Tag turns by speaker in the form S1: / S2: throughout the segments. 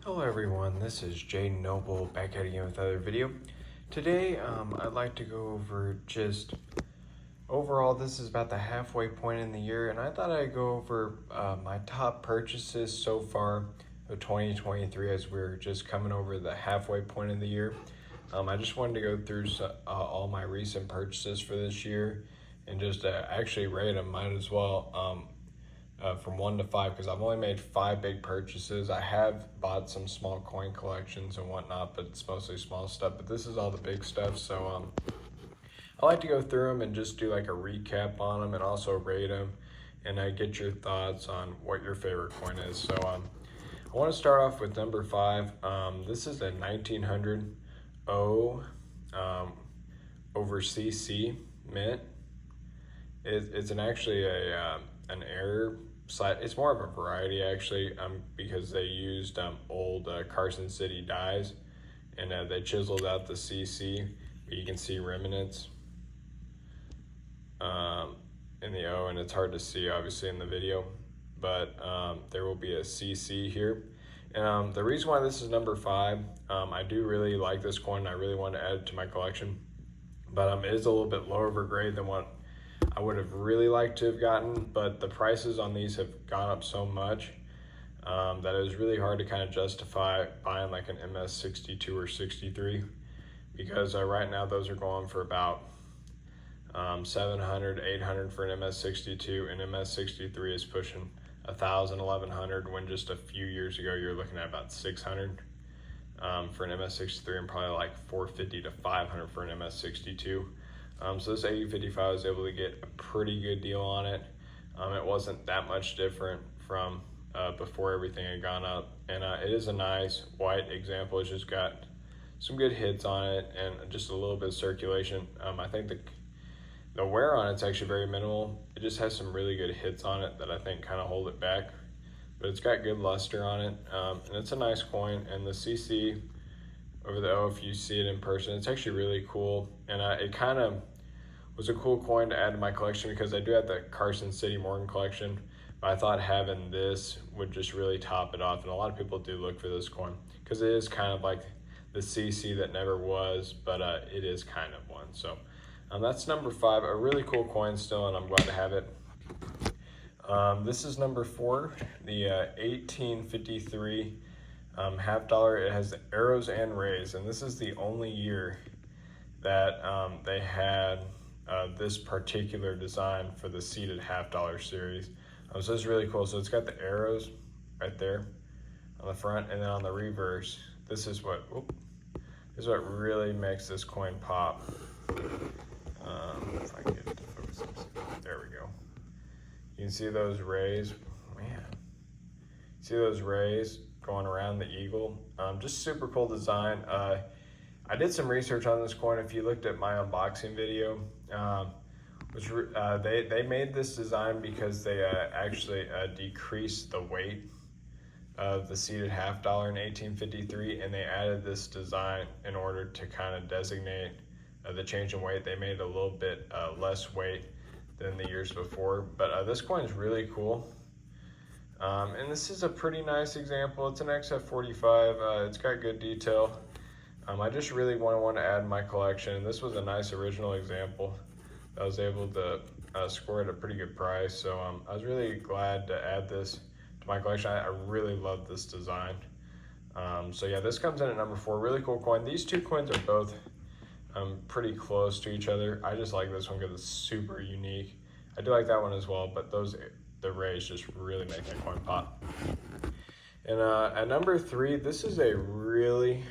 S1: Hello everyone, this is Jaden Noble back at again with another video. Today I'd like to go over just overall, this is about the halfway point in the year, and I thought I'd go over my top purchases so far of 2023 as we're just coming over the halfway point of the year. I just wanted to go through all my recent purchases for this year and just actually rate them, might as well. From 1 to 5, because I've only made 5 big purchases. I have bought some small coin collections and whatnot, but it's mostly small stuff. But this is all the big stuff, so I like to go through them and just do like a recap on them and also rate them, and I get your thoughts on what your favorite coin is. So I want to start off with number 5. This is a 1900 O over CC mint. It's actually an error site. It's more of a variety actually, because they used old Carson City dies, and they chiseled out the CC, but you can see remnants in the O, and it's hard to see obviously in the video, but there will be a CC here. And the reason why this is number 5, I do really like this coin. I really want to add it to my collection, but it is a little bit lower of a grade than what I would have really liked to have gotten, but the prices on these have gone up so much that it was really hard to kind of justify buying like an MS62 or 63, because right now those are going for about 700, 800 for an MS62, and MS63 is pushing 1,000, 1,100, when just a few years ago you're looking at about 600 for an MS63, and probably like 450 to 500 for an MS62. So this 8055, I was able to get a pretty good deal on it. It wasn't that much different from before everything had gone up, and it is a nice white example. It's just got some good hits on it and just a little bit of circulation. I think the wear on it's actually very minimal. It just has some really good hits on it that I think kind of hold it back, but it's got good luster on it, and it's a nice coin. And the CC over the O, if you see it in person, it's actually really cool, and it kind of was a cool coin to add to my collection because I do have the Carson City Morgan collection, but I thought having this would just really top it off, and a lot of people do look for this coin because it is kind of like the CC that never was, but it is kind of one. So that's number 5, a really cool coin still, and I'm glad to have it. This is number 4, the 1853 half dollar. It has the arrows and rays, and this is the only year that they had this particular design for the seated half dollar series. So it's really cool. So it's got the arrows right there on the front, and then on the reverse, this is what really makes this coin pop. If I can get it to focus, there we go. You can see those rays, man. See those rays going around the eagle. Just super cool design. I did some research on this coin. If you looked at my unboxing video, they made this design because they actually decreased the weight of the seated half dollar in 1853, and they added this design in order to kind of designate the change in weight. They made it a little bit less weight than the years before, but this coin is really cool. And this is a pretty nice example. It's an XF45. It's got good detail. I just really want to add to my collection. This was a nice original example. I was able to score at a pretty good price, so I was really glad to add this to my collection. I really love this design. So yeah, this comes in at number 4. Really cool coin. These two coins are both pretty close to each other. I just like this one because it's super unique. I do like that one as well, but the rays just really make that coin pop. And at number 3, this is a really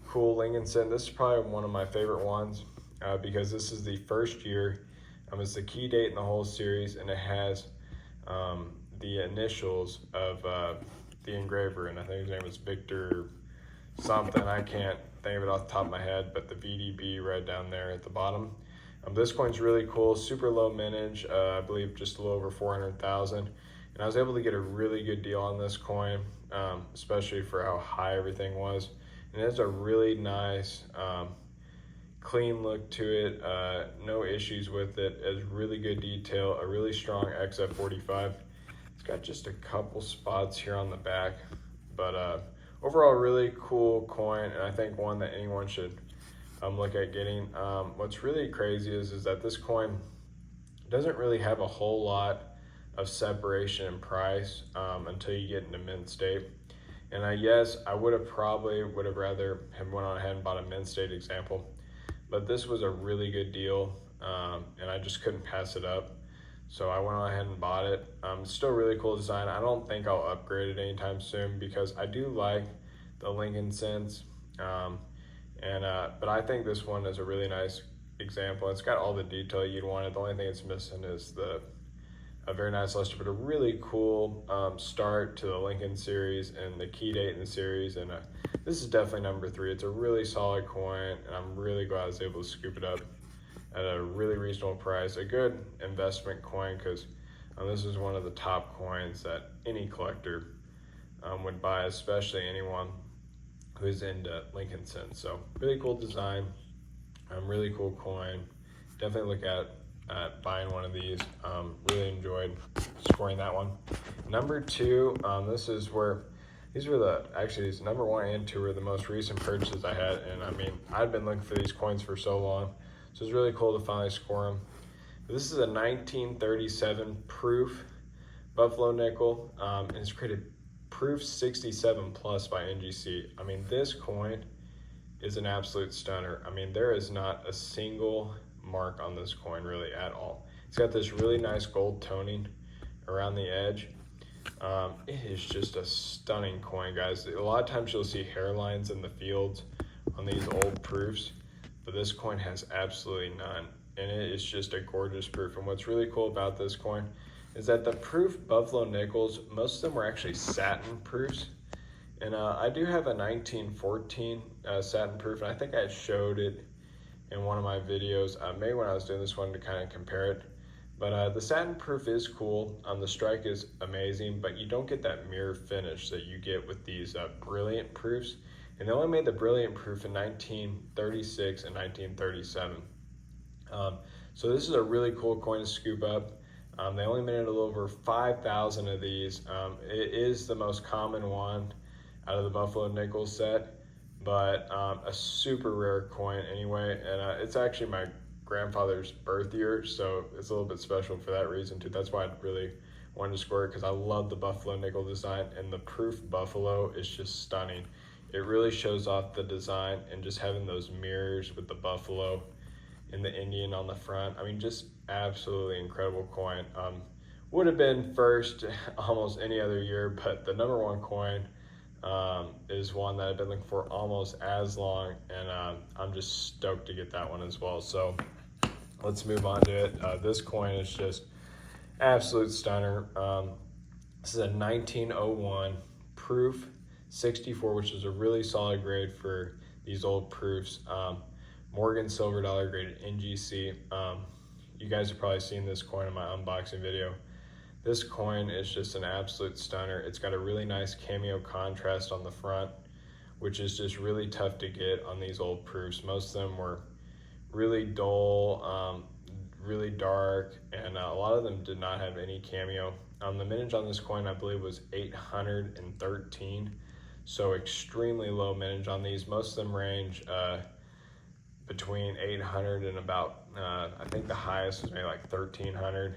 S1: cool Lincoln cent. This is probably one of my favorite ones because this is the first year. It's the key date in the whole series, and it has the initials of the engraver, and I think his name was Victor something. I can't think of it off the top of my head, but the VDB right down there at the bottom. This coin's really cool, super low mintage, I believe just a little over 400,000. And I was able to get a really good deal on this coin, especially for how high everything was. And it has a really nice, clean look to it, no issues with it. It has really good detail, a really strong XF45. It's got just a couple spots here on the back But overall, really cool coin, and I think one that anyone should look at getting. What's really crazy is that this coin doesn't really have a whole lot of separation in price until you get into mint state. And yes, I would have rather have went on ahead and bought a mint state example, but this was a really good deal, and I just couldn't pass it up. So I went on ahead and bought it. It's still a really cool design. I don't think I'll upgrade it anytime soon because I do like the Lincoln cents, but I think this one is a really nice example. It's got all the detail you'd want it. The only thing it's missing is a very nice luster, but a really cool start to the Lincoln series and the key date in the series. And this is definitely number 3. It's a really solid coin, and I'm really glad I was able to scoop it up at a really reasonable price. A good investment coin because this is one of the top coins that any collector would buy, especially anyone who's into Lincoln cents. So really cool design, really cool coin. Definitely look at buying one of these. Really enjoyed scoring that one. Number 2, these were these number 1 and 2 were the most recent purchases I had, and I mean I'd been looking for these coins for so long, so it's really cool to finally score them. This is a 1937 proof Buffalo nickel, and it's created proof 67 plus by NGC. I mean, this coin is an absolute stunner. I mean, there is not a single mark on this coin really at all. It's got this really nice gold toning around the edge. It is just a stunning coin, guys. A lot of times you'll see hairlines in the fields on these old proofs, but this coin has absolutely none, and it is just a gorgeous proof. And what's really cool about this coin is that the proof Buffalo nickels, most of them were actually satin proofs. And I do have a 1914 satin proof, and I think I showed it in one of my videos, maybe when I was doing this one to kind of compare it. But the satin proof is cool. The strike is amazing, but you don't get that mirror finish that you get with these brilliant proofs. And they only made the brilliant proof in 1936 and 1937. So this is a really cool coin to scoop up. They only made a little over 5,000 of these. It is the most common one out of the Buffalo nickel set, but a super rare coin anyway. And it's actually my grandfather's birth year, so it's a little bit special for that reason too. That's why I really wanted to score it, because I love the Buffalo nickel design, and the proof Buffalo is just stunning. It really shows off the design, and just having those mirrors with the Buffalo and the Indian on the front. I mean, just absolutely incredible coin. Would have been first almost any other year, but the number 1 coin is one that I've been looking for almost as long, and I'm just stoked to get that one as well. So let's move on to it. This coin is just absolute stunner. This is a 1901 proof 64, which is a really solid grade for these old proofs. Morgan silver dollar graded NGC. You guys have probably seen this coin in my unboxing video. This coin is just an absolute stunner. It's got a really nice cameo contrast on the front, which is just really tough to get on these old proofs. Most of them were really dull, really dark, and a lot of them did not have any cameo. The mintage on this coin, I believe, was 813, so extremely low mintage on these. Most of them range between 800 and about, I think the highest was maybe like 1300.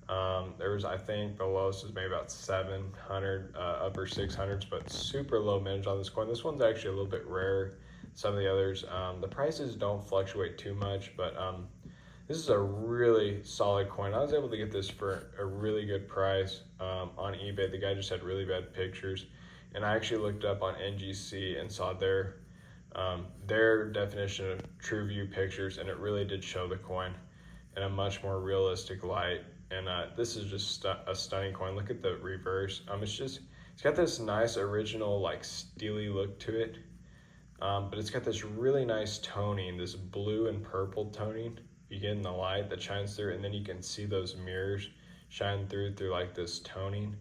S1: I think the lowest was maybe about 700, upper 600s, but super low mintage on this coin. This one's actually a little bit rare. Some of the others, the prices don't fluctuate too much, but this is a really solid coin. I was able to get this for a really good price on eBay. The guy just had really bad pictures, and I actually looked up on NGC and saw their definition of true view pictures, and it really did show the coin in a much more realistic light. And this is just a stunning coin. Look at the reverse. It's got this nice original like steely look to it, but it's got this really nice toning, this blue and purple toning you get in the light that shines through, and then you can see those mirrors shine through like this toning.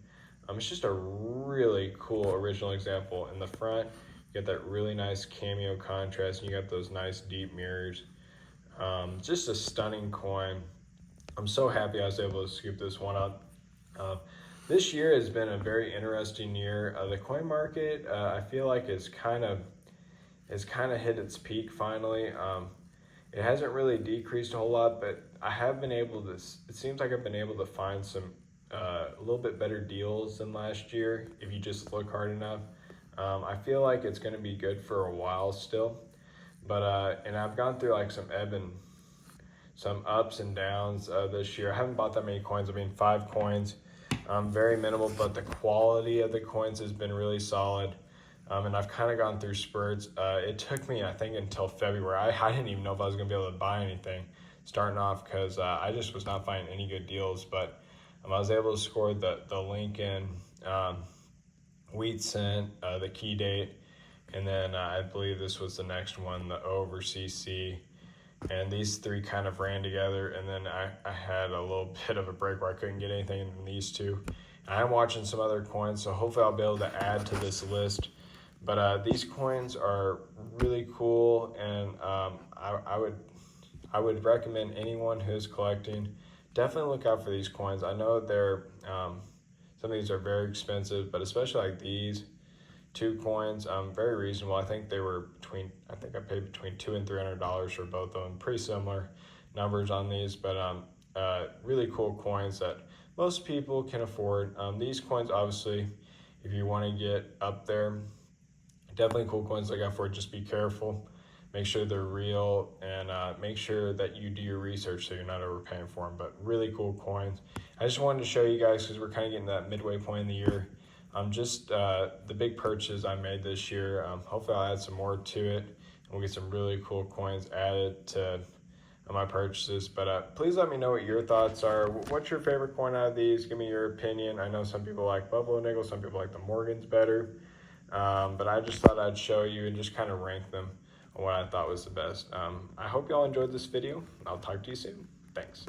S1: It's just a really cool original example. In the front, you get that really nice cameo contrast, and you got those nice deep mirrors. Just a stunning coin. I'm so happy I was able to scoop this one up. this year has been a very interesting year. The coin market, I feel like is kind of hit its peak finally. It hasn't really decreased a whole lot, but I have been able to. It seems like I've been able to find some a little bit better deals than last year if you just look hard enough. I feel like it's going to be good for a while still, but and I've gone through like some ups and downs this year. I haven't bought that many coins. I mean, 5 coins, very minimal, but the quality of the coins has been really solid. And I've kind of gone through spurts. It took me, I think, until February. I didn't even know if I was going to be able to buy anything starting off because I just was not finding any good deals. But I was able to score the Lincoln, wheat cent, the key date, and then I believe this was the next one, the O over CC. And these 3 kind of ran together, and then I had a little bit of a break where I couldn't get anything in these 2. I'm watching some other coins, so hopefully I'll be able to add to this list. But these coins are really cool, and I would recommend anyone who's collecting, definitely look out for these coins. I know they're some of these are very expensive, but especially like these 2 coins, very reasonable. I think I paid between $200 and $300 for both of them. Pretty similar numbers on these, but really cool coins that most people can afford. These coins, obviously, if you want to get up there, definitely cool coins to look out for. Just be careful, make sure they're real, and make sure that you do your research so you're not overpaying for them. But really cool coins. I just wanted to show you guys because we're kind of getting that midway point in the year. Just the big purchases I made this year. Hopefully I'll add some more to it, and we'll get some really cool coins added to my purchases. But please let me know what your thoughts are. What's your favorite coin out of these? Give me your opinion. I know some people like Buffalo Nickel, some people like the Morgans better. But I just thought I'd show you and just kind of rank them on what I thought was the best. I hope y'all enjoyed this video. I'll talk to you soon. Thanks.